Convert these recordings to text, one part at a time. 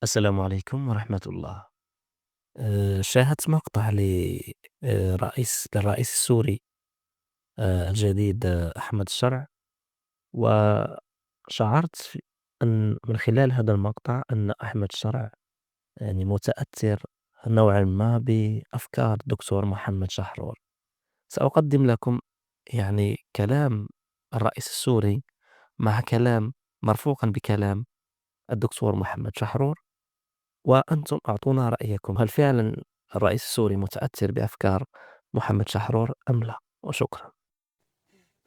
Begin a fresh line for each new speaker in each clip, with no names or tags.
السلام عليكم ورحمة الله. شاهدت مقطع للرئيس السوري الجديد أحمد الشرع، وشعرت أن من خلال هذا المقطع أن أحمد الشرع يعني متأثر نوعًا ما بأفكار الدكتور محمد شحرور. سأقدم لكم يعني كلام الرئيس السوري مع كلام مرفوقًا بكلام الدكتور محمد شحرور. وأنتم أعطونا رأيكم، هل فعلا الرئيس السوري متأثر بأفكار محمد شحرور أم لا؟ وشكرا.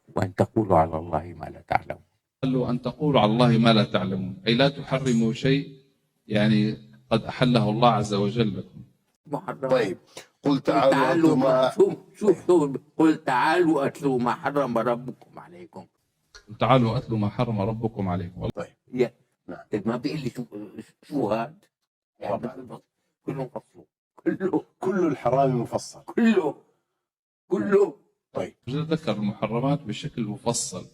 وأن تقولوا على الله ما لا تعلمون.
قالوا أن تقولوا على الله ما لا تعلمون، أي لا تحرموا شيء يعني قد أحله الله عز وجل لكم.
محرم.
طيب قل تعالوا
قل تعالوا أتلوا ما حرم ربكم عليكم.
تعالوا أتلوا ما حرم ربكم عليكم.
طيب
يا ما بيقول لي شو هذا؟ يعني كله مفصول،
كل الحرام مفصل،
كله.
طيب
ذكر المحرمات بشكل مفصل،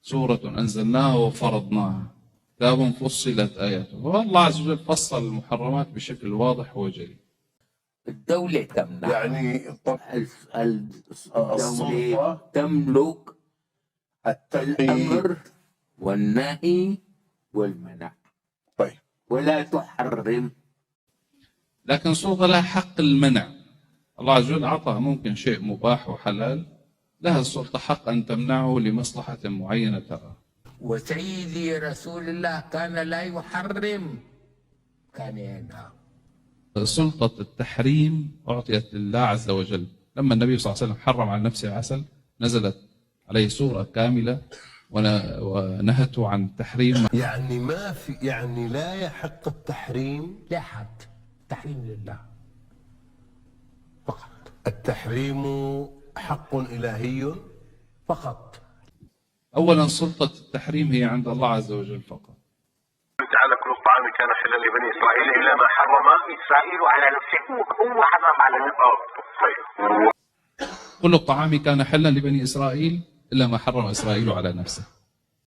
سورة أنزلناها وفرضناها، كتاب فصلت آياته، والله عز وجل فصل المحرمات بشكل واضح وجلي.
الدولة تمنع،
يعني
الدولة تملك الأمر والنهي والمنع،
طيب
ولا تحرم.
لكن السلطة لها حق المنع. الله عز وجل أعطى ممكن شيء مباح وحلال، لها السلطة حق أن تمنعه لمصلحة معينة ترى.
وسيدي رسول الله كان لا يحرم، كان ينهى.
سلطة التحريم أعطيت لله عز وجل. لما النبي صلى الله عليه وسلم حرم على نفسه العسل نزلت عليه سورة كاملة ونهته عن التحريم.
يعني ما في، يعني لا يحق التحريم
لأحد، تحريم لله فقط.
التحريم حق إلهي
فقط.
أولا سلطة التحريم هي عند الله عز وجل فقط.
تعالى كل الطعام كان حلا لبني إسرائيل إلا ما حرم إسرائيل على نفسه. هو حرم على نفسه.
كل الطعام كان حلا لبني إسرائيل إلا ما حرم إسرائيل على نفسه.